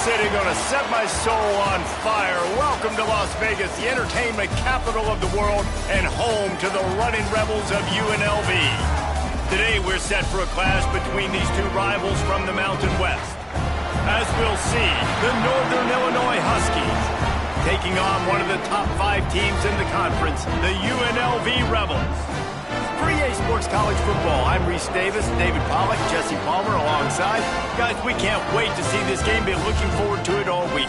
City gonna set my soul on fire. Welcome to Las Vegas, the entertainment capital of the world and home to the running rebels of UNLV. Today we're set for a clash between these two rivals from the Mountain West. As we'll see, the Northern Illinois Huskies taking on one of the top 5 teams in the conference, the UNLV Rebels. For EA Sports College Football, I'm Reese Davis, David Pollack, Jesse Palmer alongside. Guys, we can't wait to see this game. Been looking forward to it all week.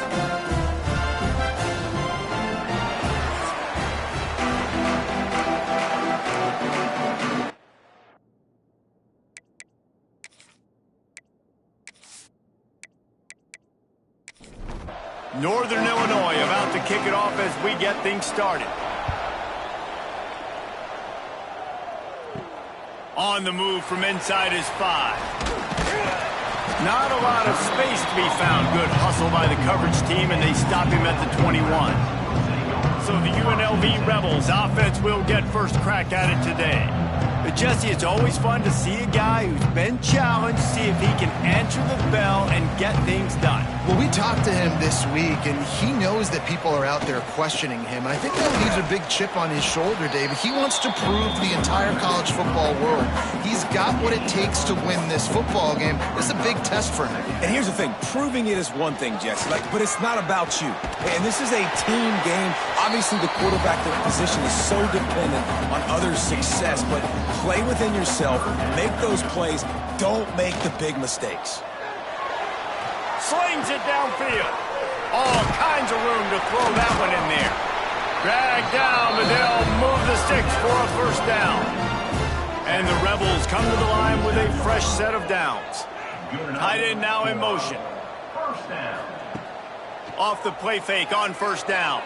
Northern Illinois about to kick it off as we get things started. On the move from inside his 5. Not a lot of space to be found. Good hustle by the coverage team, and they stop him at the 21. So the UNLV Rebels offense will get first crack at it today. But Jesse, it's always fun to see a guy who's been challenged, see if he can answer the bell and get things done. Well, we talked to him this week, and he knows that people are out there questioning him. I think that leaves a big chip on his shoulder, David. He wants to prove to the entire college football world he's got what it takes to win this football game. This is a big test for him. And here's the thing. Proving it is one thing, Jesse, but it's not about you. And this is a team game. Obviously, the quarterback position is so dependent on others' success, but play within yourself, make those plays, don't make the big mistakes. Slings it downfield. All kinds of room to throw that one in there. Drag down, but they'll move the sticks for a first down. And the Rebels come to the line with a fresh set of downs. Tight end now in motion. Off the play fake on first down.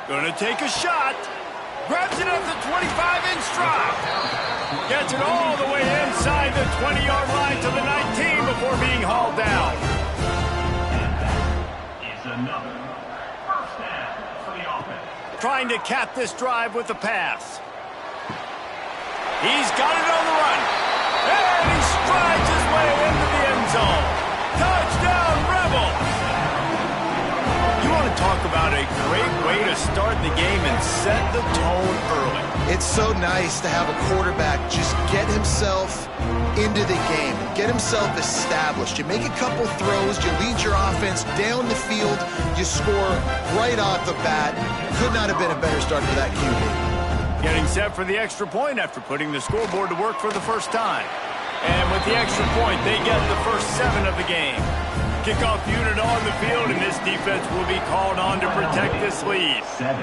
Gonna take a shot. Grabs it up the 25 in stride. Gets it all the way inside the 20-yard line to the 19 before being hauled down. It's another first down for the offense. Trying to cap this drive with the pass. He's got it on the run. And he strides his way into the end zone. Touchdown, Rebels! You want to talk about a great way to start the game and set the tone early. It's so nice to have a quarterback just get himself into the game, get himself established. You make a couple throws, you lead your offense down the field, you score right off the bat. Could not have been a better start for that QB. Getting set for the extra point after putting the scoreboard to work for the first time. And with the extra point, they get the first 7 of the game. Kickoff unit on the field, and this defense will be called on to protect this lead. 7,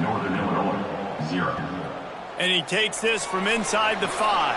Northern Illinois, 0. And he takes this from inside the 5.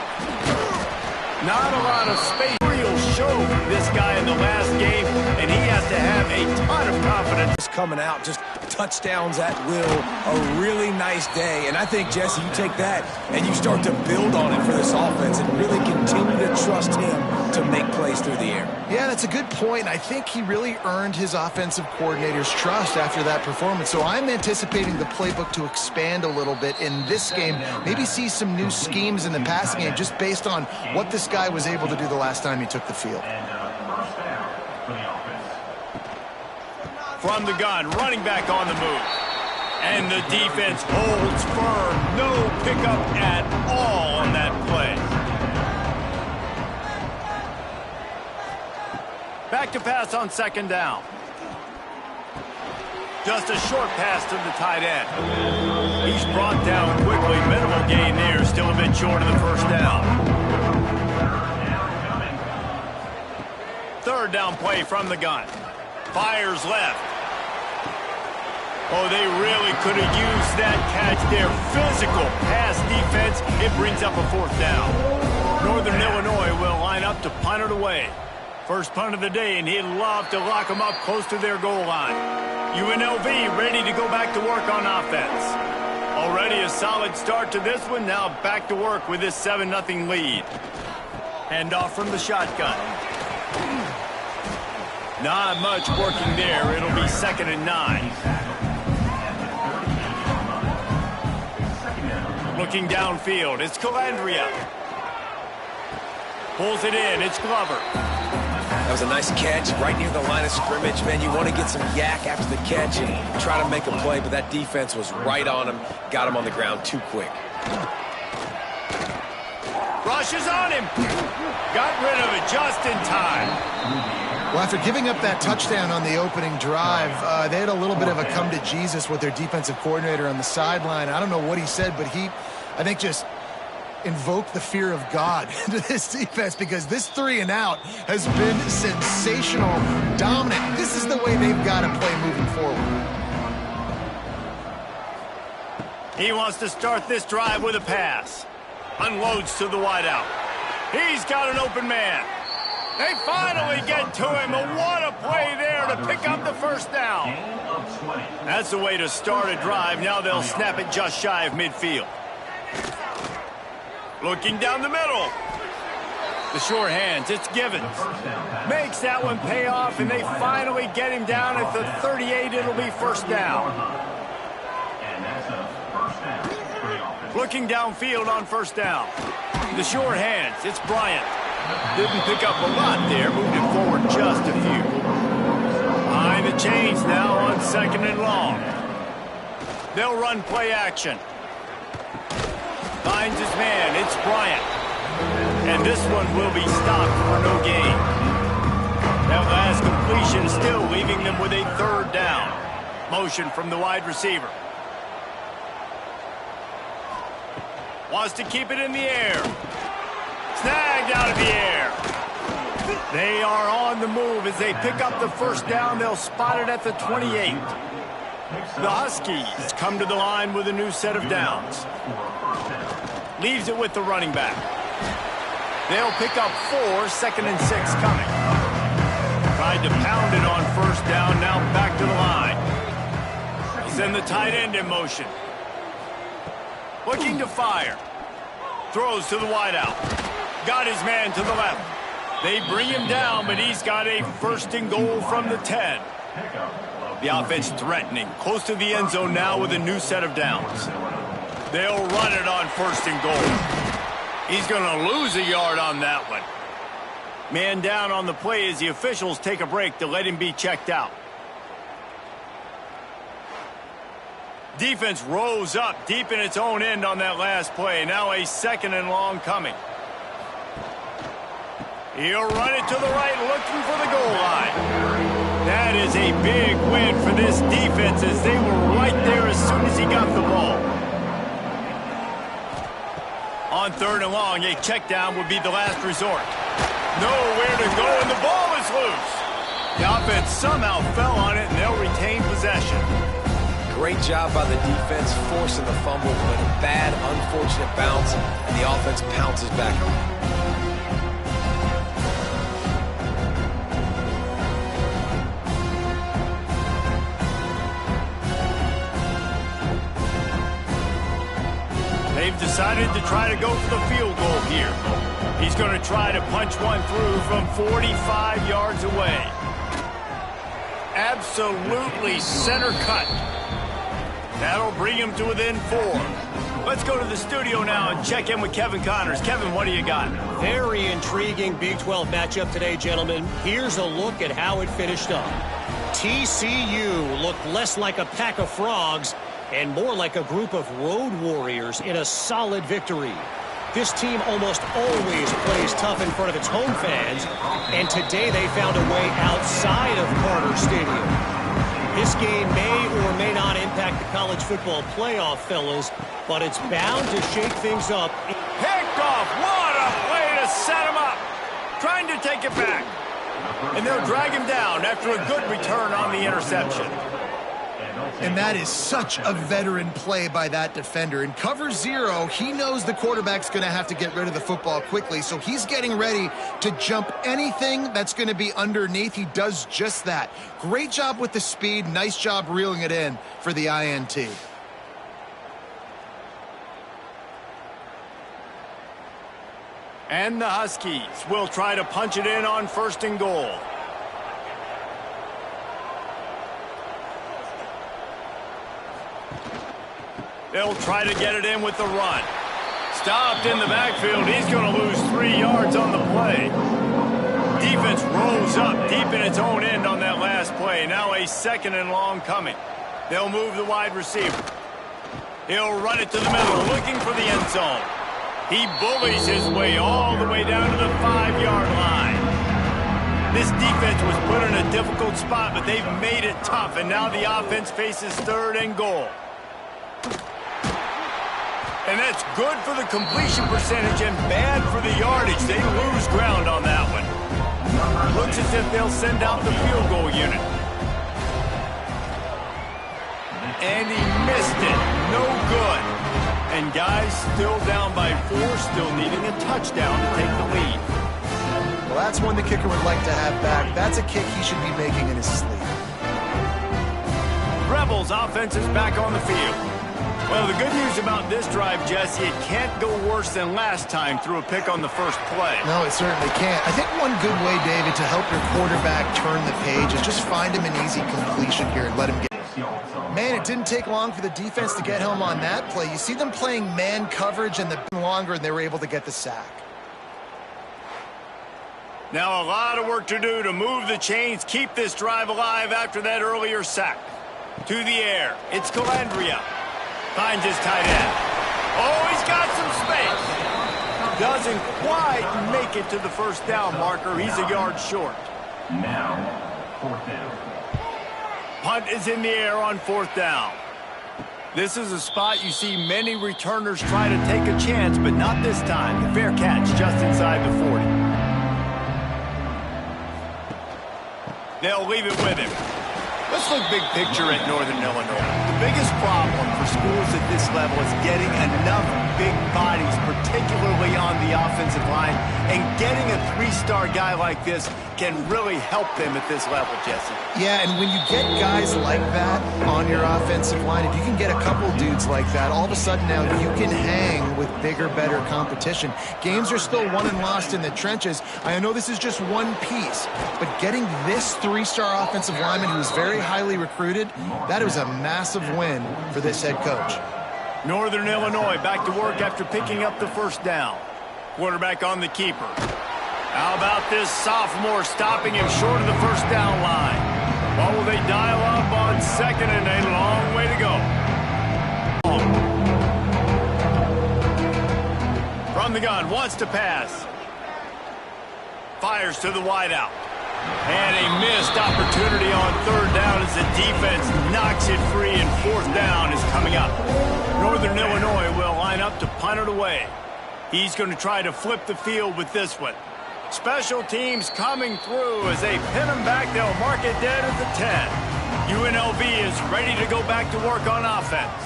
Not a lot of space. Real show from this guy in the last game, and he has to have a ton of confidence. Coming out, just touchdowns at will, a really nice day. And I think, Jesse, you take that and you start to build on it for this offense and really continue to trust him to make plays through the air. Yeah, that's a good point. I think he really earned his offensive coordinator's trust after that performance. So I'm anticipating the playbook to expand a little bit in this game. Maybe see some new schemes in the passing game just based on what this guy was able to do the last time he took the field. First down for the offense. From the gun, running back on the move. And the defense holds firm. No pickup at all on that play. Back to pass on second down. Just a short pass to the tight end. He's brought down quickly. Minimal gain there. Still a bit short of the first down. Third down play from the gun. Fires left. Oh, they really could have used that catch there. Physical pass defense. It brings up a fourth down. Northern Illinois will line up to punt it away. First punt of the day, and he'd love to lock them up close to their goal line. UNLV ready to go back to work on offense. Already a solid start to this one. Now back to work with this 7-0 lead. Handoff from the shotgun. Not much working there. It'll be 2nd and 9. Looking downfield, it's Calandria. Pulls it in, it's Glover. That was a nice catch right near the line of scrimmage. Man, you want to get some yak after the catch and try to make a play, but that defense was right on him, got him on the ground too quick. Rushes on him. Got rid of it just in time. Well, after giving up that touchdown on the opening drive, they had a little bit of a come to Jesus with their defensive coordinator on the sideline. I don't know what he said, but he, I think, just invoked the fear of God into this defense, because this 3-and-out has been sensational, dominant. This is the way they've got to play moving forward. He wants to start this drive with a pass. Unloads to the wideout. He's got an open man. They finally get to him, and what a play there to pick up the first down. That's the way to start a drive. Now they'll snap it just shy of midfield. Looking down the middle. The short hands, it's Givens. Makes that one pay off, and they finally get him down at the 38. It'll be first down. Looking downfield on first down. The short hands, it's Bryant. Didn't pick up a lot there, moved it forward just a few. Behind the chains now on 2nd and long. They'll run play action. Finds his man, it's Bryant. And this one will be stopped for no gain. That last completion still leaving them with a 3rd down. Motion from the wide receiver. Wants to keep it in the air. Snagged out of the air. They are on the move as they pick up the first down. They'll spot it at the 28. The Huskies come to the line with a new set of downs. Leaves it with the running back. They'll pick up 4, 2nd and 6 coming. Tried to pound it on first down, now back to the line. He's in the tight end in motion. Looking to fire. Throws to the wideout. Got his man to the left. They bring him down, but he's got a 1st and goal from the 10. The offense threatening. Close to the end zone now with a new set of downs. They'll run it on 1st and goal. He's going to lose a yard on that one. Man down on the play as the officials take a break to let him be checked out. Defense rose up deep in its own end on that last play. Now a 2nd and long coming. He'll run it to the right, looking for the goal line. That is a big win for this defense as they were right there as soon as he got the ball. On 3rd and long, a check down would be the last resort. Nowhere to go, and the ball is loose. The offense somehow fell on it, and they'll retain possession. Great job by the defense, forcing the fumble, but a bad, unfortunate bounce, and the offense pounces back. They've decided to try to go for the field goal here. He's going to try to punch one through from 45 yards away. Absolutely center cut. That'll bring him to within 4. Let's go to the studio now and check in with Kevin Connors. Kevin, what do you got? Very intriguing Big 12 matchup today, gentlemen. Here's a look at how it finished up. TCU looked less like a pack of frogs and more like a group of road warriors in a solid victory. This team almost always plays tough in front of its home fans, and today they found a way outside of Carter Stadium. This game may or may not impact the college football playoff, fellas, but it's bound to shake things up. Picked off. What a play to set him up. Trying to take it back. And they'll drag him down after a good return on the interception. And that is such a veteran play by that defender. In cover 0, he knows the quarterback's going to have to get rid of the football quickly, so he's getting ready to jump anything that's going to be underneath. He does just that. Great job with the speed. Nice job reeling it in for the INT. And the Huskies will try to punch it in on 1st and goal. They'll try to get it in with the run. Stopped in the backfield. He's going to lose 3 yards on the play. defense rolls up deep in its own end on that last play. Now a 2nd and long coming. They'll move the wide receiver. He'll run it to the middle, looking for the end zone. He bullies his way all the way down to the 5-yard line. This defense was put in a difficult spot, but they've made it tough, and now the offense faces 3rd and goal. And that's good for the completion percentage and bad for the yardage. They lose ground on that one. Looks as if they'll send out the field goal unit. And he missed it. No good. And guys still down by 4, still needing a touchdown to take the lead. Well, that's one the kicker would like to have back. That's a kick he should be making in his sleep. Rebels offense is back on the field. Well, the good news about this drive, Jesse, it can't go worse than last time through a pick on the first play. No, it certainly can't. I think one good way, David, to help your quarterback turn the page is just find him an easy completion here and let him get. Man, it didn't take long for the defense to get home on that play. You see them playing man coverage and the longer, and they were able to get the sack. Now a lot of work to do to move the chains, keep this drive alive after that earlier sack. To the air, it's Calandria. Finds his tight end. Oh, he's got some space. Doesn't quite make it to the first down marker. He's a yard short. Now, 4th down. Punt is in the air on 4th down. This is a spot you see many returners try to take a chance, but not this time. The fair catch just inside the 40. They'll leave it with him. Let's look big picture at Northern Illinois. The biggest problem for schools at this level is getting enough big bodies, particularly on the offensive line, and getting a 3-star guy like this can really help them at this level, Jesse. Yeah, and when you get guys like that on your offensive line, if you can get a couple dudes like that, all of a sudden now you can hang with bigger, better competition. Games are still won and lost in the trenches. I know this is just one piece, but getting this 3-star offensive lineman who is very highly recruited, that was a massive win for this head coach. Northern Illinois back to work after picking up the first down. Quarterback on the keeper. How about this sophomore stopping him short of the first down line? What will they dial up on 2nd and a long way to go? From the gun, wants to pass. Fires to the wideout. And a missed opportunity on 3rd down as the defense knocks it free, and 4th down is coming up. Northern Illinois will line up to punt it away. He's going to try to flip the field with this one. Special teams coming through as they pin him back. They'll mark it dead at the 10. UNLV is ready to go back to work on offense.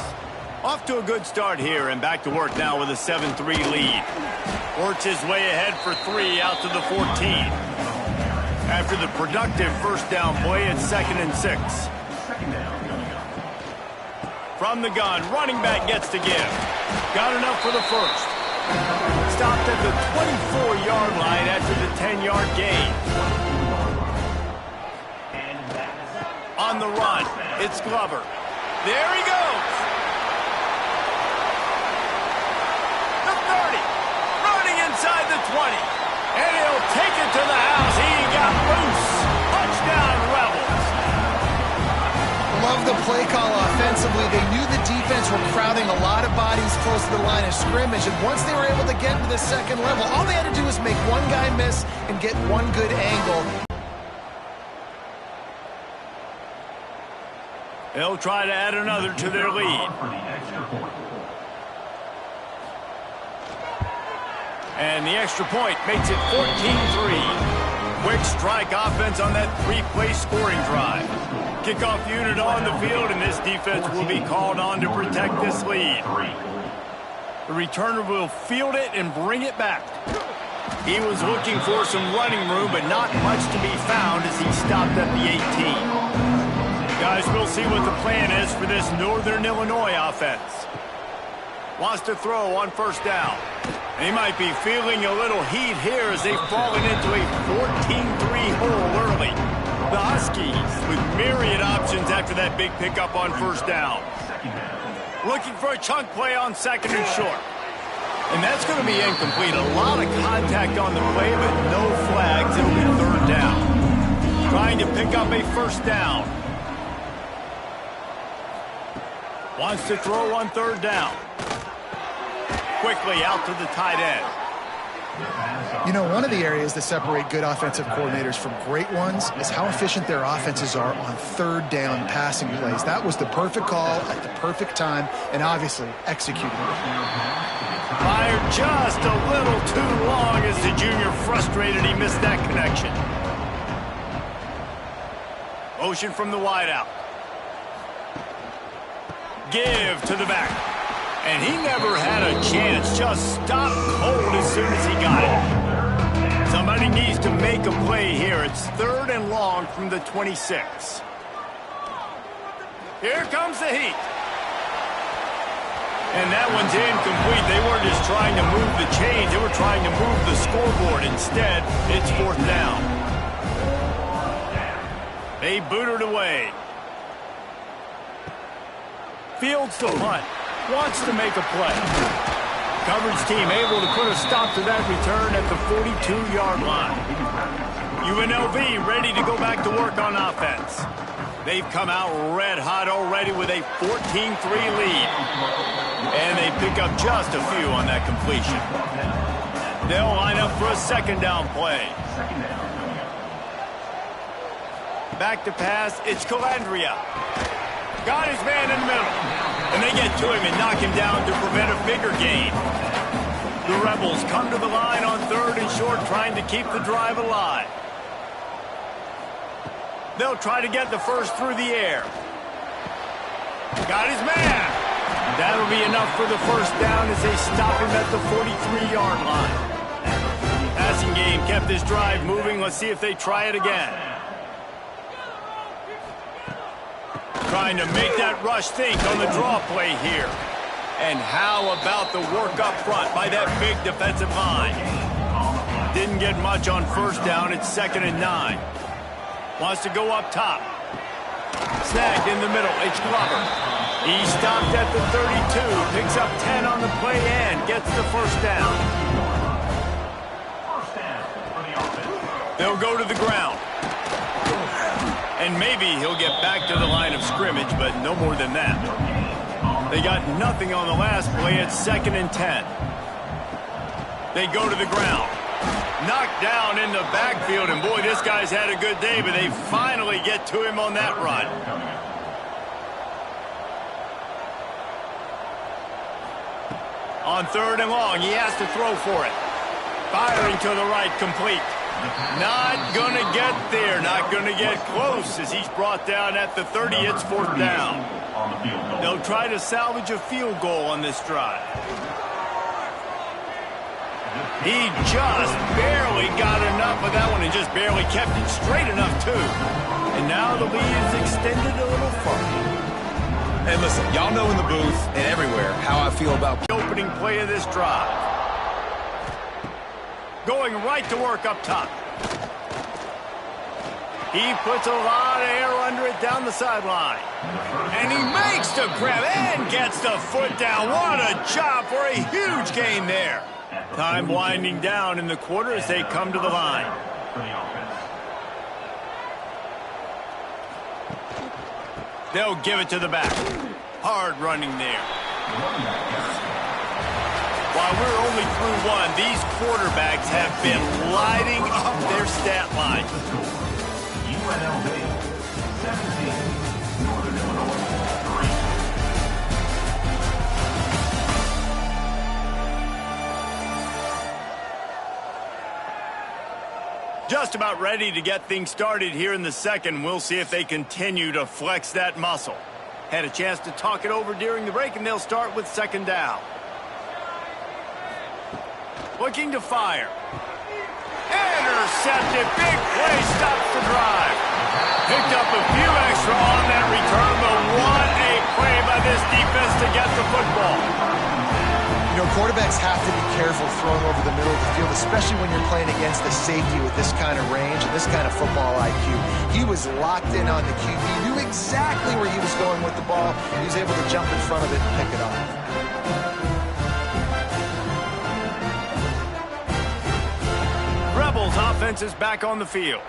Off to a good start here and back to work now with a 7-3 lead. Works his way ahead for 3 out to the 14. After the productive first down play, it's 2nd and 6. From the gun, running back gets to give. Got enough for the first. Stopped at the 24-yard line after the 10-yard gain. On the run, it's Glover. There he goes. The 30. Running inside the 20. And he'll take it to the house. He got loose. Touchdown, Rebels. Love the play call offensively. They knew the defense were crowding a lot of bodies close to the line of scrimmage, and once they were able to get to the 2nd level, all they had to do was make one guy miss and get one good angle. They'll try to add another to their lead. And the extra point makes it 14-3. Quick strike offense on that 3-play scoring drive. Kickoff unit on the field, and this defense will be called on to protect this lead. The returner will field it and bring it back. He was looking for some running room, but not much to be found as he stopped at the 18. Guys, we'll see what the plan is for this Northern Illinois offense. Wants to throw on first down. They might be feeling a little heat here as they've fallen into a 14-3 hole early. The Huskies with myriad options after that big pickup on first down. Looking for a chunk play on 2nd and short. And that's going to be incomplete. A lot of contact on the play, but no flags. It'll be third down. Trying to pick up a first down. Wants to throw on third down. Quickly out to the tight end. You know, one of the areas that separate good offensive coordinators from great ones is how efficient their offenses are on third down passing plays. That was the perfect call at the perfect time, and obviously executed. Fired just a little too long as the junior frustrated he missed that connection. Motion from the wideout. Give to the back. And he never had a chance. Just stopped cold as soon as he got it. Somebody needs to make a play here. It's third and long from the 26. Here comes the heat. And that one's incomplete. They weren't just trying to move the chains. They were trying to move the scoreboard. Instead, it's fourth down. They boot it away. Fields the punt. Wants to make a play. Coverage team able to put a stop to that return at the 42-yard line. UNLV ready to go back to work on offense. They've come out red hot already with a 14-3 lead. And they pick up just a few on that completion. They'll line up for a second down play. Back to pass, it's Calandria. Got his man in the middle. And they get to him and knock him down to prevent a bigger gain. The Rebels come to the line on third and short, trying to keep the drive alive. They'll try to get the first through the air. Got his man. That'll be enough for the first down as they stop him at the 43-yard line. Passing game kept this drive moving. Let's see if they try it again. Trying to make that rush think on the draw play here. And how about the work up front by that big defensive line? Didn't get much on first down. It's 2nd and 9. Wants to go up top. Snagged in the middle. It's Glover. He stopped at the 32. Picks up 10 on the play and gets the first down. They'll go to the ground. And maybe he'll get back to the line of scrimmage, but no more than that. They got nothing on the last play. It's 2nd and 10. They go to the ground. Knocked down in the backfield, and boy, this guy's had a good day, but they finally get to him on that run. On third and long, he has to throw for it. Firing to the right, complete. Not going to get there, not going to get close as he's brought down at the 30. It's fourth down. They'll try to salvage a field goal on this drive. He just barely got enough of that one and just barely kept it straight enough, too. And now the lead is extended a little further. And listen, y'all know in the booth and everywhere how I feel about the opening play of this drive. Going right to work up top. He puts a lot of air under it down the sideline. And he makes the grab and gets the foot down. What a job for a huge gain there. Time winding down in the quarter as they come to the line. They'll give it to the back. Hard running there. While we're only through one, these quarterbacks have been lighting up their stat line. UNLV 17, Northern Illinois 3. Just about ready to get things started here in the second. We'll see if they continue to flex that muscle. Had a chance to talk it over during the break, and they'll start with second down. Looking to fire. Intercepted. Big play. Stops the drive. Picked up a few extra on that return, but what a play by this defense to get the football. You know, quarterbacks have to be careful throwing over the middle of the field, especially when you're playing against the safety with this kind of range and this kind of football IQ. He was locked in on the QB, knew exactly where he was going with the ball. He was able to jump in front of it and pick it up. offense is back on the field.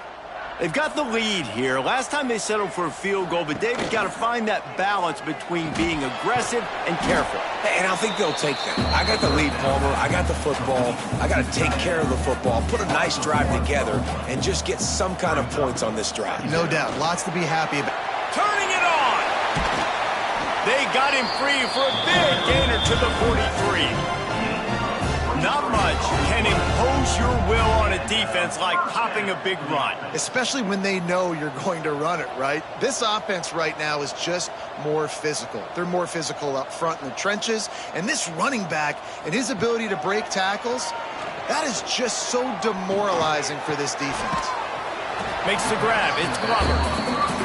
They've got the lead here. Last time they settled for a field goal, but David got to find that balance between being aggressive and careful. And I think they'll take that. I got the lead, Palmer. I got the football. I got to take care of the football, put a nice drive together, and just get some kind of points on this drive. No doubt. Lots to be happy about. Turning it on! They got him free for a big gainer to the 43. Not much can impose your will on a defense like popping a big run. Especially when they know you're going to run it, right? This offense right now is just more physical. They're more physical up front in the trenches. And this running back and his ability to break tackles, that is just so demoralizing for this defense. Makes the grab. It's Glover.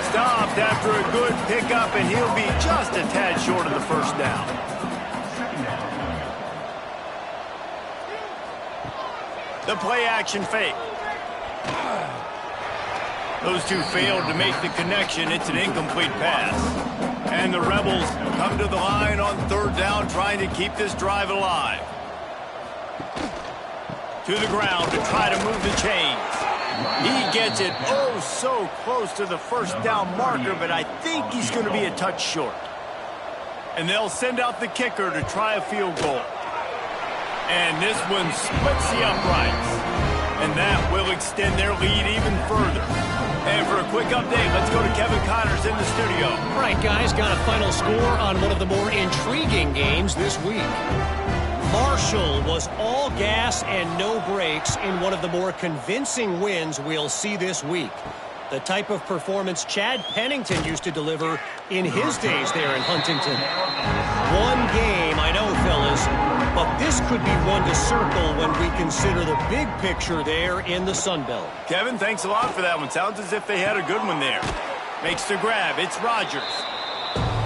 Stopped after a good pickup, and he'll be just a tad short of the first down. The play-action fake. Those two failed to make the connection. It's an incomplete pass. And the Rebels come to the line on third down, trying to keep this drive alive. To the ground to try to move the chains. He gets it oh so close to the first down marker, but I think he's going to be a touch short. And they'll send out the kicker to try a field goal. And this one splits the uprights. And that will extend their lead even further. And for a quick update, let's go to Kevin Connors in the studio. All right, guys, got a final score on one of the more intriguing games this week. Marshall was all gas and no brakes in one of the more convincing wins we'll see this week. The type of performance Chad Pennington used to deliver in his days there in Huntington. One game, I know, fellas, but this could be one to circle when we consider the big picture there in the Sun Belt. Kevin, thanks a lot for that one. Sounds as if they had a good one there. Makes the grab. It's Rodgers.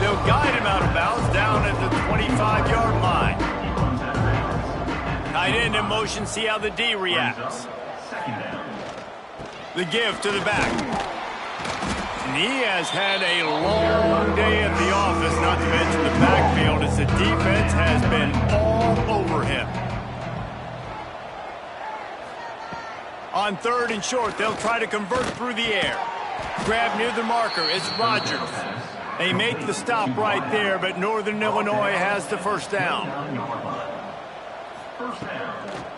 They'll guide him out of bounds down at the 25-yard line. Tight end in motion, see how the D reacts. The give to the back. And he has had a long day at the office, not to mention the backfield, as the defense has been all over him. On third and short, they'll try to convert through the air. Grab near the marker, it's Rodgers. They make the stop right there, but Northern Illinois has the first down.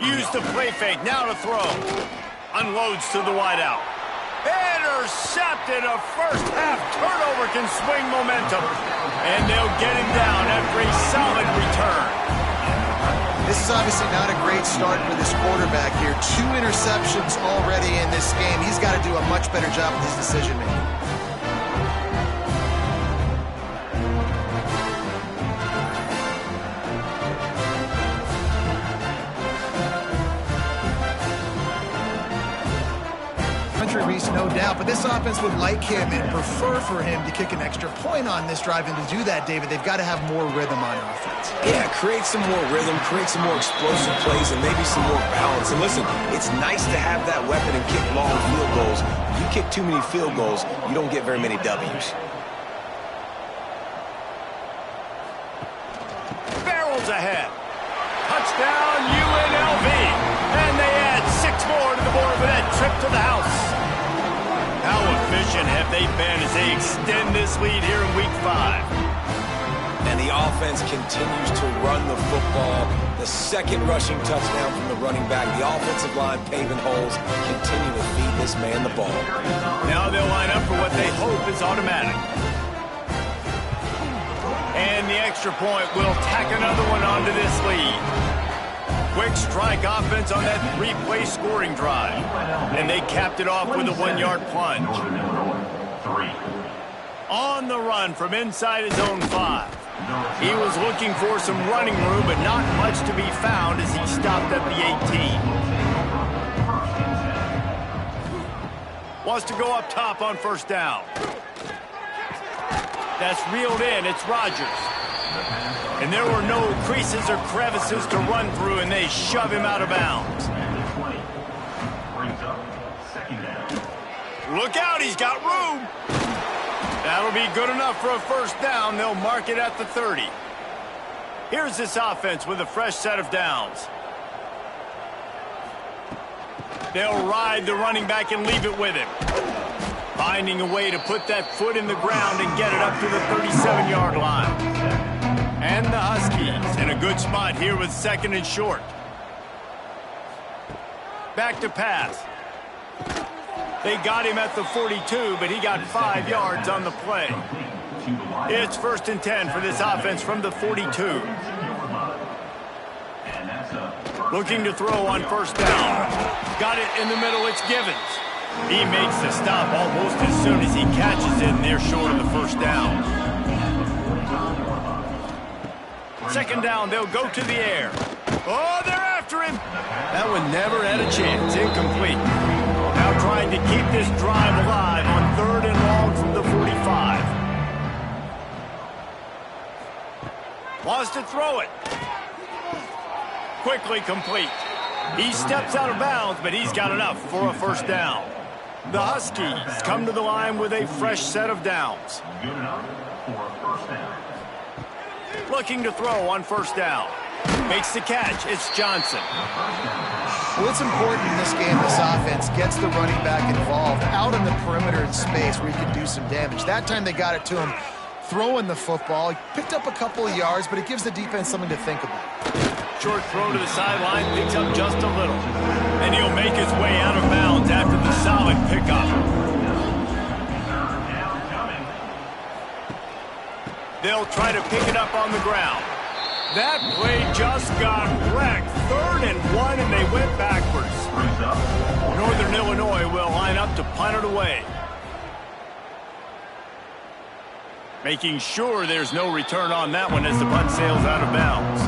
Use the play fake, now to throw. Unloads to the wideout. Intercepted. A first-half turnover can swing momentum. And they'll get him down after a solid return. This is obviously not a great start for this quarterback here. 2 interceptions already in this game. He's got to do a much better job with his decision-making. Reese, no doubt, but this offense would like him and prefer for him to kick an extra point on this drive, and to do that, David, they've got to have more rhythm on offense. Yeah, create some more rhythm, create some more explosive plays, and maybe some more balance. And listen, it's nice to have that weapon and kick long field goals. If you kick too many field goals, you don't get very many W's. Barrels ahead. Touchdown, UNLV. And they add 6 more to the board with that trip to the house. How efficient have they been as they extend this lead here in Week 5? And the offense continues to run the football. The second rushing touchdown from the running back. The offensive line paving holes. Continue to feed this man the ball. Now they'll line up for what they hope is automatic. And the extra point will tack another one onto this lead. Quick strike offense on that 3-play scoring drive. And they capped it off with a 1-yard plunge. On the run from inside his own 5. He was looking for some running room, but not much to be found as he stopped at the 18. Wants to go up top on first down. That's reeled in. It's Rodgers. And there were no creases or crevices to run through, and they shove him out of bounds. Look out, he's got room. That'll be good enough for a first down. They'll mark it at the 30. Here's this offense with a fresh set of downs. They'll ride the running back and leave it with him. Finding a way to put that foot in the ground and get it up to the 37-yard line. And the Huskies in a good spot here with 2nd and short. Back to pass. They got him at the 42, but he got 5 yards on the play. It's 1st and 10 for this offense from the 42. Looking to throw on 1st down. Got it in the middle, it's Givens. He makes the stop almost as soon as he catches it, and they're short of the 1st down. 2nd down, they'll go to the air. Oh, they're after him. That one never had a chance. Incomplete. Now trying to keep this drive alive on 3rd and long from the 45. Wants to throw it. Quickly complete. He steps out of bounds, but he's got enough for a 1st down. The Huskies come to the line with a fresh set of downs. Good enough for a 1st down. Looking to throw on 1st down. Makes the catch. It's Johnson. Well, it's important in this game, this offense gets the running back involved out in the perimeter in space where he can do some damage. That time they got it to him throwing the football. He picked up a couple of yards, but it gives the defense something to think about. Short throw to the sideline, picks up just a little. And he'll make his way out of bounds after the solid pickup. They'll try to pick it up on the ground. That play just got wrecked. 3rd and 1, and they went backwards. Northern Illinois will line up to punt it away. Making sure there's no return on that one as the punt sails out of bounds.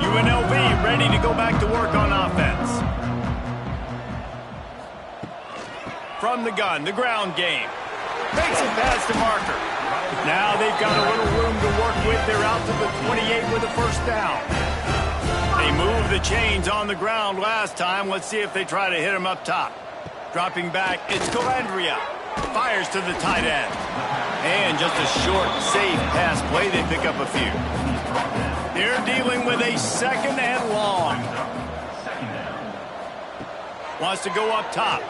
UNLV ready to go back to work on offense. From the gun, the ground game. Makes it past the marker. Now they've got a little room to work with. They're out to the 28 with a 1st down. They moved the chains on the ground last time. Let's see if they try to hit him up top. Dropping back, it's Calandria. Fires to the tight end. And just a short, safe pass play. They pick up a few. They're dealing with a 2nd and long. Wants to go up top.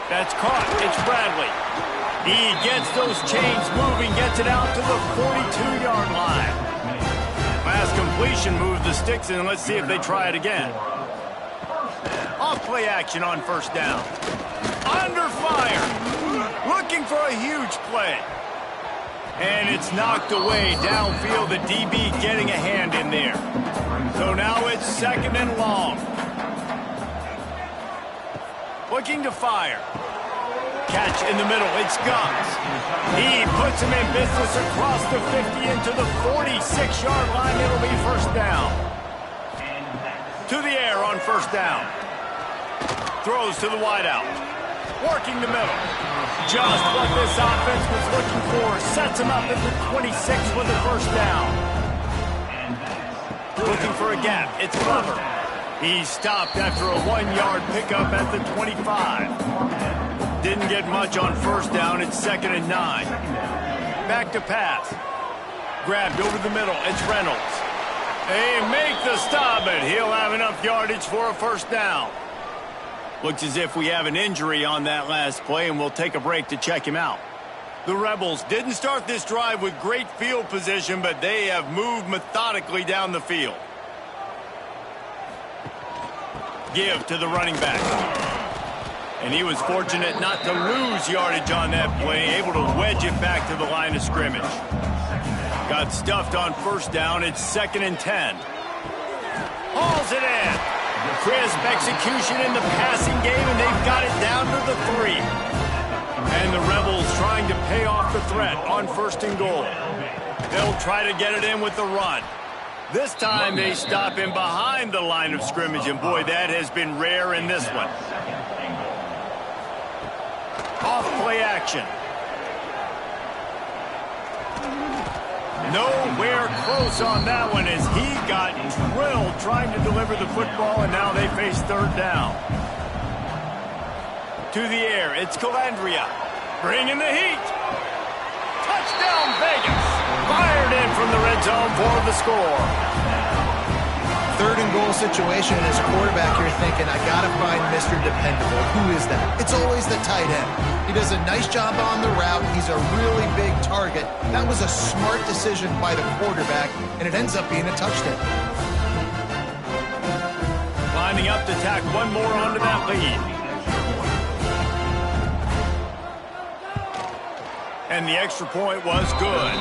That's caught. It's Bradley. He gets those chains moving, gets it out to the 42-yard line. Last completion moves the sticks in. Let's see if they try it again. Off play action on 1st down. Under fire. Looking for a huge play. And it's knocked away downfield. The DB getting a hand in there. So now it's 2nd and long. Looking to fire. Catch in the middle. It's Gums. He puts him in business across the 50 into the 46-yard line. It'll be 1st down. To the air on 1st down. Throws to the wideout. Working the middle. Just what this offense was looking for. Sets him up at the 26 with the 1st down. Looking for a gap. It's Glover. He stopped after a 1-yard pickup at the 25. Didn't get much on 1st down. It's 2nd and 9. Back to pass. Grabbed over the middle. It's Reynolds. They make the stop, but he'll have enough yardage for a 1st down. Looks as if we have an injury on that last play, and we'll take a break to check him out. The Rebels didn't start this drive with great field position, but they have moved methodically down the field. Give to the running back. And he was fortunate not to lose yardage on that play, able to wedge it back to the line of scrimmage. Got stuffed on 1st down. It's 2nd and 10. Hauls it in. Crisp execution in the passing game, and they've got it down to the 3. And the Rebels trying to pay off the threat on 1st and goal. They'll try to get it in with the run. This time they stop him behind the line of scrimmage, and boy, that has been rare in this one. Off play action. Nowhere close on that one as he got drilled trying to deliver the football, and now they face 3rd down. To the air, it's Calandria. Bringing the heat. Touchdown, Vegas. Fired in from the red zone for the score. third and goal situation, and as a quarterback, you're thinking, I got to find Mr. Dependable. Who is that? It's always the tight end. He does a nice job on the route. He's a really big target. That was a smart decision by the quarterback, and it ends up being a touchdown. Lining up to tack one more onto that lead. And the extra point was good.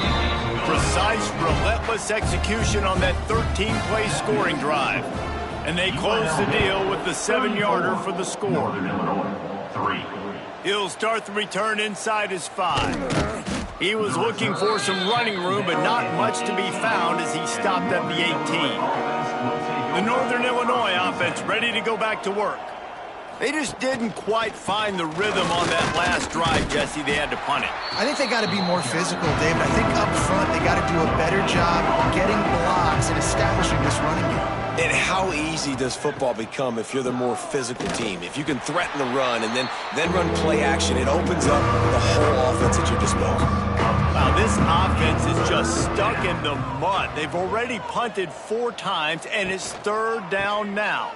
Precise, relentless execution on that 13-play scoring drive. And they close the deal with the 7-yarder for the score. He'll start the return inside his 5. He was looking for some running room, but not much to be found as he stopped at the 18. The Northern Illinois offense ready to go back to work. They just didn't quite find the rhythm on that last drive, Jesse. They had to punt it. I think they got to be more physical, David. I think up front they got to do a better job getting blocks and establishing this running game. And how easy does football become if you're the more physical team? If you can threaten the run and then run play action, it opens up the whole offense at your disposal. Wow, this offense is just stuck in the mud. They've already punted 4 times, and it's 3rd down now.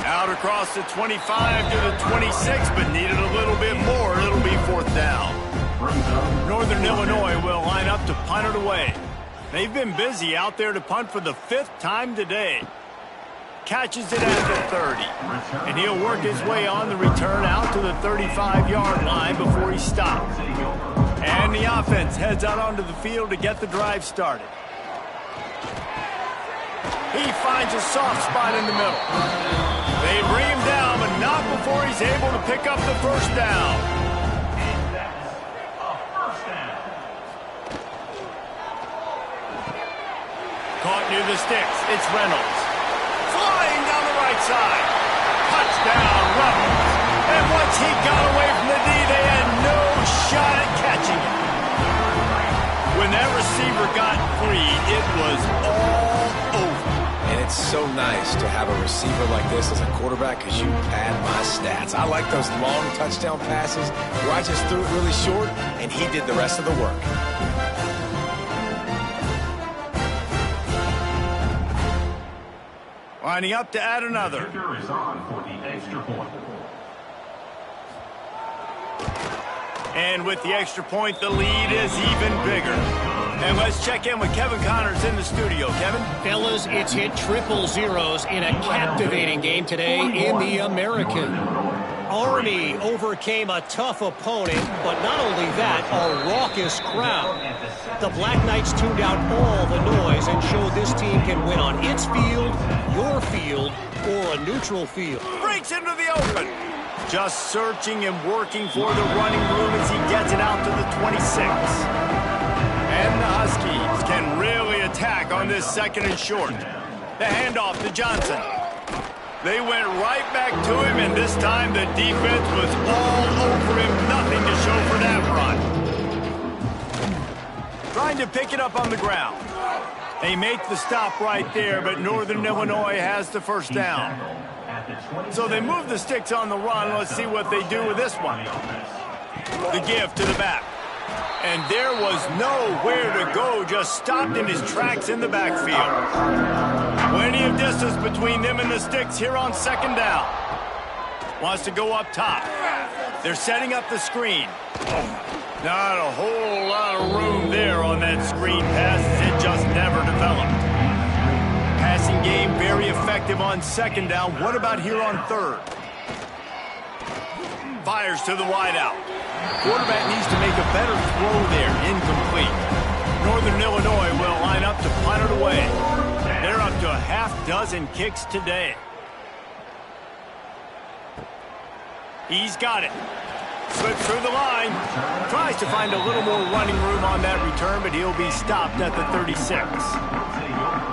Out across the 25 to the 26, but needed a little bit more. It'll be 4th down. Northern Illinois will line up to punt it away. They've been busy out there to punt for the 5th time today. Catches it at the 30. And he'll work his way on the return out to the 35-yard line before he stops. And the offense heads out onto the field to get the drive started. He finds a soft spot in the middle. They bring him down, but not before he's able to pick up the 1st down. Caught near the sticks. It's Reynolds. Flying down the right side. Touchdown, Rebels. And once he got away from the D, they had no shot at catching it. When that receiver got free, it was all over. And it's so nice to have a receiver like this as a quarterback because you pad my stats. I like those long touchdown passes where I just threw it really short and he did the rest of the work. Lining up to add another. Is on for the extra point. And with the extra point, the lead is even bigger. And let's check in with Kevin Connors in the studio. Kevin? Fellas, it's hit triple zeros in a captivating game today in the American. Army overcame a tough opponent, but not only that, a raucous crowd. The Black Knights tuned out all the noise and showed this team can win on its field, your field, or a neutral field. Breaks into the open. Just searching and working for the running room as he gets it out to the 26. And the Huskies can really attack on this 2nd and short. The handoff to Johnson. They went right back to him, and this time the defense was all over him. Nothing to show for that run. Trying to pick it up on the ground. They make the stop right there, but Northern Illinois has the 1st down. So they move the sticks on the run. Let's see what they do with this one. The give to the back. And there was nowhere to go, just stopped in his tracks in the backfield. Plenty of distance between them and the sticks here on 2nd down. Wants to go up top. They're setting up the screen. Not a whole lot of room there on that screen pass. It just never developed. Passing game very effective on 2nd down. What about here on 3rd? Fires to the wideout. Quarterback needs to make a better throw there. Incomplete. Northern Illinois will line up to punt it away. They're up to a half-dozen kicks today. He's got it. Slips through the line. Tries to find a little more running room on that return, but he'll be stopped at the 36.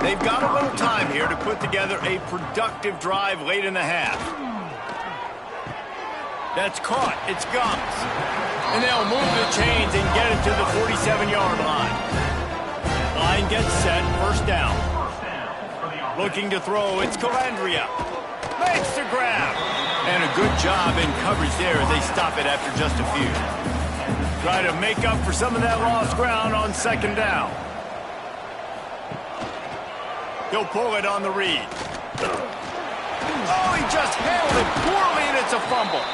They've got a little time here to put together a productive drive late in the half. That's caught. It's Gums. And they'll move the chains and get it to the 47-yard line. Line gets set. 1st down. Looking to throw. It's Calandria. Makes the grab. And a good job in coverage there as they stop it after just a few. Try to make up for some of that lost ground on 2nd down. He'll pull it on the read. Oh, he just handled it poorly, and it's a fumble.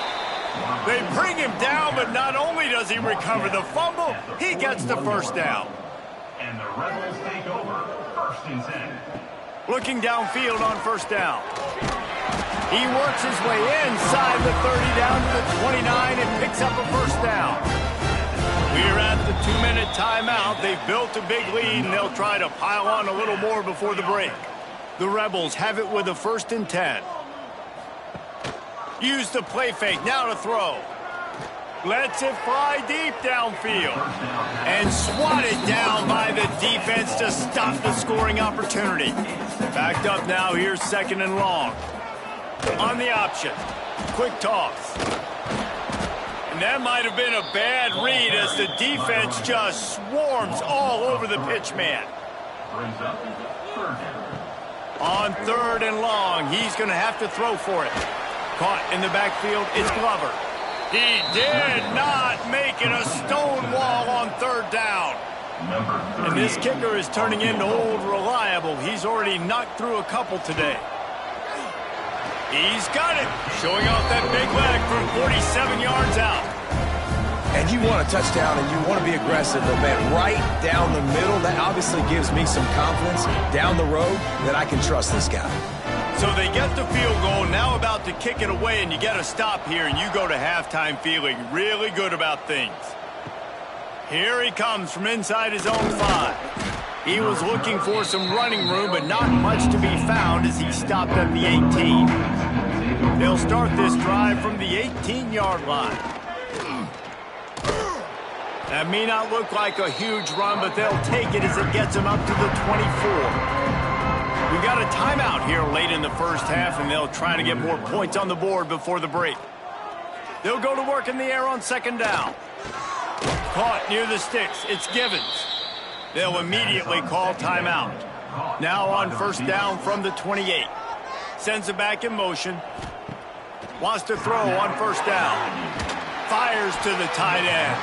They bring him down, but not only does he recover the fumble, he gets the first down. And the Rebels take over, 1st and 10. Looking downfield on first down. He works his way inside the 30 down to the 29 and picks up a first down. We're at the 2-minute timeout. They've built a big lead, and they'll try to pile on a little more before the break. The Rebels have it with a 1st and 10. Use the play fake, now to throw. Lets it fly deep downfield. And swatted down by the defense to stop the scoring opportunity. Backed up now, here's 2nd and long. On the option. Quick toss. And that might have been a bad read as the defense just swarms all over the pitch man. On 3rd and long, he's going to have to throw for it. Caught in the backfield, it's Glover. He did not make it a stone wall on 3rd down. And this kicker is turning into old reliable. He's already knocked through a couple today. He's got it. Showing off that big leg from 47 yards out. And you want a touchdown and you want to be aggressive, but man, right down the middle, that obviously gives me some confidence down the road that I can trust this guy. So they get the field goal, now about to kick it away, and you get a stop here, and you go to halftime feeling really good about things. Here he comes from inside his own 5. He was looking for some running room, but not much to be found as he stopped at the 18. They'll start this drive from the 18-yard line. That may not look like a huge run, but they'll take it as it gets them up to the 24. We've got a timeout here late in the first half, and they'll try to get more points on the board before the break. They'll go to work in the air on 2nd down. Caught near the sticks. It's Givens. They'll immediately call timeout. Now on 1st down from the 28. Sends it back in motion. Wants to throw on 1st down. Fires to the tight end.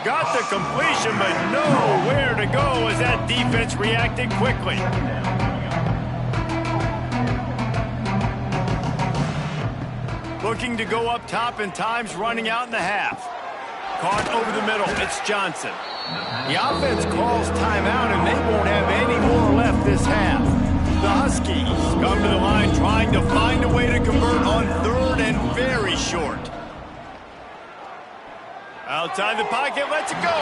Got the completion, but nowhere to go as that defense reacted quickly. Looking to go up top, and time's running out in the half. Caught over the middle. It's Johnson. The offense calls timeout, and they won't have any more left this half. The Huskies come to the line trying to find a way to convert on 3rd and very short. Outside the pocket, lets it go.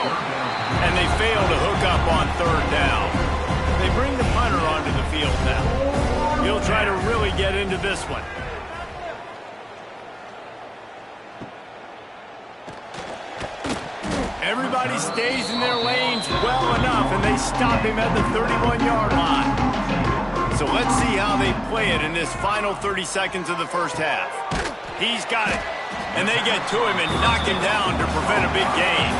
And they fail to hook up on 3rd down. They bring the punter onto the field now. He'll try to really get into this one. Everybody stays in their lanes well enough, and they stop him at the 31-yard line. So let's see how they play it in this final 30 seconds of the first half. He's got it. And they get to him and knock him down to prevent a big gain.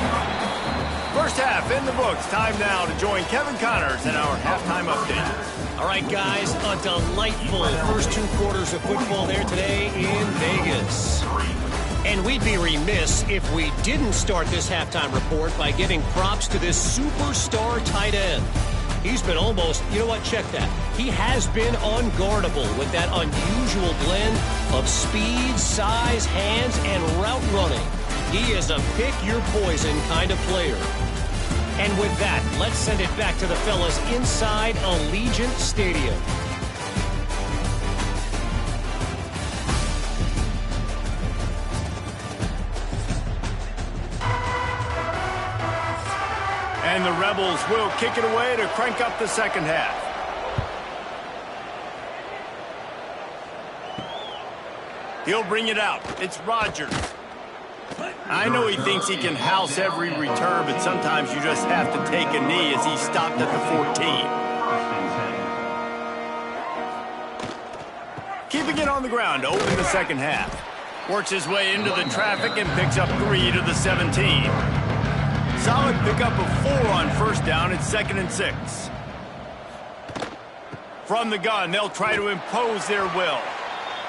First half in the books. Time now to join Kevin Connors in our halftime update. All right, guys, a delightful first 2 quarters of football there today in Vegas. And we'd be remiss if we didn't start this halftime report by giving props to this superstar tight end. He's been almost, you know what, check that. He has been unguardable with that unusual blend of speed, size, hands, and route running. He is a pick-your-poison kind of player. And with that, let's send it back to the fellas inside Allegiant Stadium. And the Rebels will kick it away to crank up the second half. He'll bring it out. It's Rodgers. I know he thinks he can house every return, but sometimes you just have to take a knee as he stopped at the 14. Keeping it on the ground to open the second half. Works his way into the traffic and picks up 3 to the 17. Solid pickup of 4 on first down. It's 2nd and 6. From the gun, they'll try to impose their will.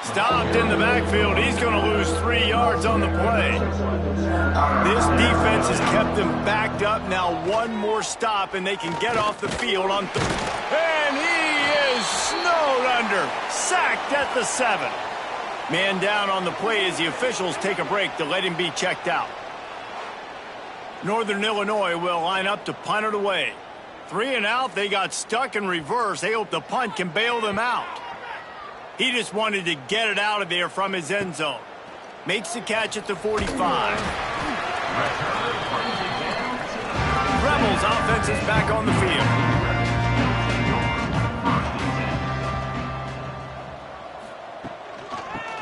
Stopped in the backfield. He's going to lose 3 yards on the play. This defense has kept them backed up. Now one more stop, and they can get off the field on and he is snowed under. Sacked at the 7. Man down on the play as the officials take a break to let him be checked out. Northern Illinois will line up to punt it away. 3 and out. They got stuck in reverse. They hope the punt can bail them out. He just wanted to get it out of there from his end zone. Makes the catch at the 45. Rebels offense is back on the field.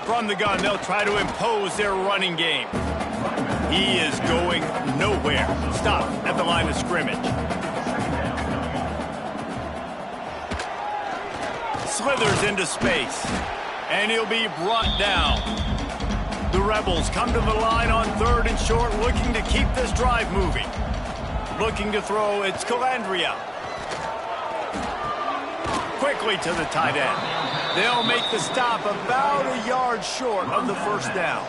From the gun, they'll try to impose their running game. He is going nowhere. Stop at the line of scrimmage. Slithers into space, and he'll be brought down. The Rebels come to the line on 3rd and short, looking to keep this drive moving. Looking to throw, it's Calandria. Quickly to the tight end. They'll make the stop about a yard short of the first down.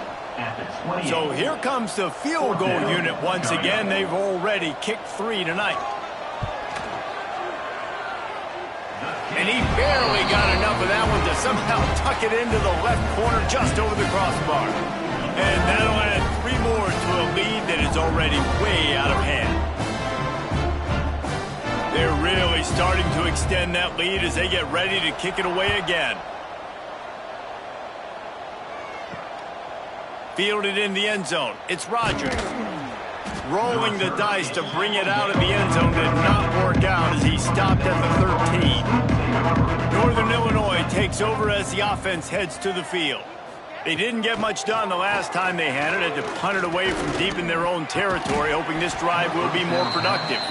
So here comes the field goal unit once again. They've already kicked 3 tonight. And he barely got enough of that one to somehow tuck it into the left corner just over the crossbar. And that'll add 3 more to a lead that is already way out of hand. They're really starting to extend that lead as they get ready to kick it away again. Fielded in the end zone. It's Rogers. Rolling the dice to bring it out of the end zone did not work out as he stopped at the 13. Northern Illinois takes over as the offense heads to the field. They didn't get much done the last time they had it. Had to punt it away from deep in their own territory, hoping this drive will be more productive.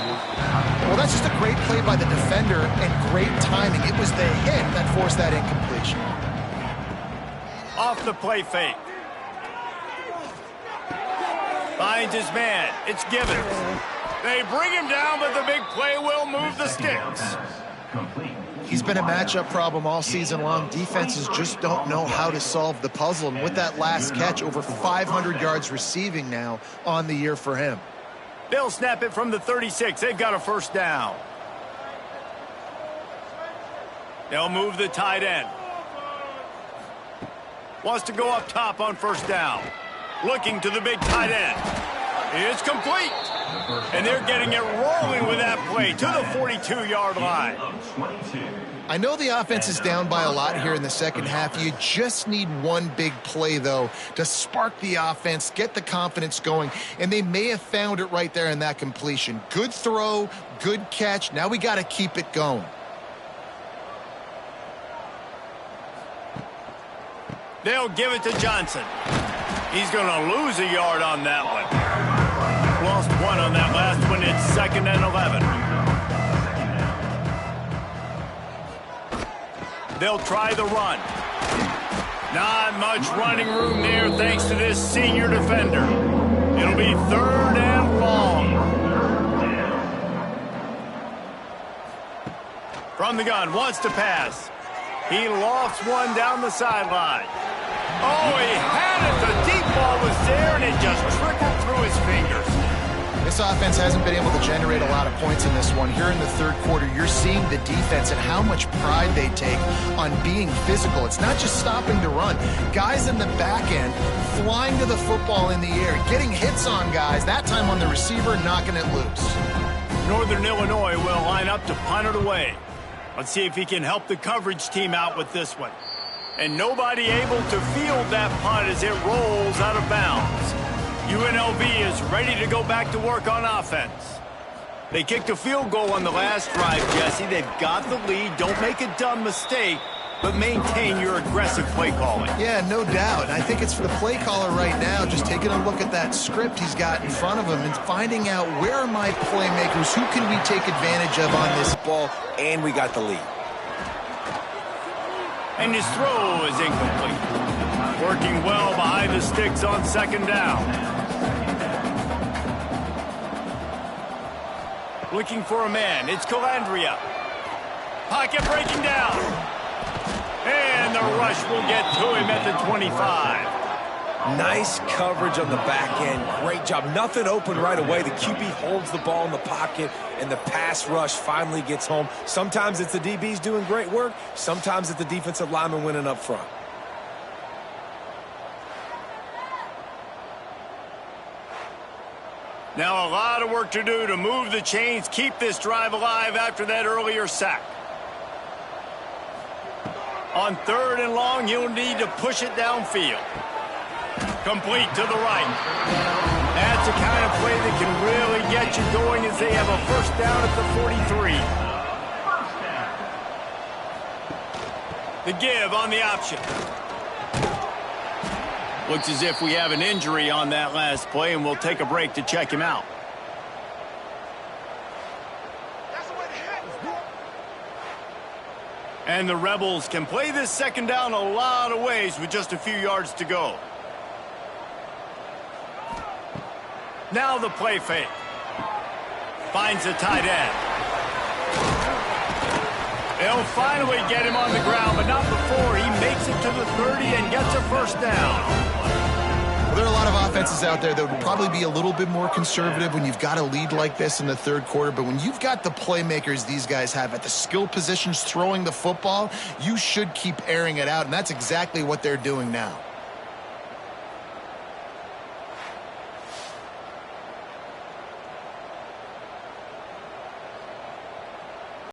Well, that's just a great play by the defender and great timing. It was the hit that forced that incompletion. Off the play fake. Finds his man. It's Givens. They bring him down, but the big play will move the sticks. He's been a matchup problem all season long. Defenses just don't know how to solve the puzzle. And with that last catch, over 500 yards receiving now on the year for him. They'll snap it from the 36. They've got a first down. They'll move the tight end. Wants to go up top on first down. Looking to the big tight end. It's complete. And they're getting it rolling with that play to the 42-yard line. I know the offense is down by a lot here in the second half. You just need one big play, though, to spark the offense, get the confidence going, and they may have found it right there in that completion. Good throw, good catch. Now we got to keep it going. They'll give it to Johnson. He's going to lose a yard on that one. Lost 1 on that last one. It's 2nd and 11. They'll try the run. Not much running room there thanks to this senior defender. It'll be 3rd and long. From the gun, wants to pass. He lofts one down the sideline. Oh, he had it. The deep ball was there, and it just trickled through his fingers. This offense hasn't been able to generate a lot of points in this one. Here in the third quarter, you're seeing the defense and how much pride they take on being physical. It's not just stopping the run. Guys in the back end flying to the football in the air, getting hits on guys, that time on the receiver, knocking it loose. Northern Illinois will line up to punt it away. Let's see if he can help the coverage team out with this one. And nobody able to field that punt as it rolls out of bounds. UNLV is ready to go back to work on offense. They kicked a field goal on the last drive, Jesse. They've got the lead. Don't make a dumb mistake, but maintain your aggressive play calling. Yeah, no doubt. I think it's for the play caller right now, just taking a look at that script he's got in front of him and finding out where are my playmakers, who can we take advantage of on this ball, and we got the lead. And his throw is incomplete. Working well behind the sticks on 2nd down. Looking for a man. It's Calandria. Pocket breaking down. And the rush will get to him at the 25. Nice coverage on the back end. Great job. Nothing open right away. The QB holds the ball in the pocket, and the pass rush finally gets home. Sometimes it's the DBs doing great work. Sometimes it's the defensive lineman winning up front. Now a lot of work to do to move the chains, keep this drive alive after that earlier sack. On 3rd and long, he'll need to push it downfield. Complete to the right. That's the kind of play that can really get you going as they have a first down at the 43. The give on the option. Looks as if we have an injury on that last play, and we'll take a break to check him out. And the Rebels can play this second down a lot of ways with just a few yards to go. Now the play fake. Finds the tight end. They'll finally get him on the ground, but not before he makes it to the 30 and gets a first down. Well, there are a lot of offenses out there that would probably be a little bit more conservative when you've got a lead like this in the 3rd quarter, but when you've got the playmakers these guys have at the skill positions throwing the football, you should keep airing it out, and that's exactly what they're doing now.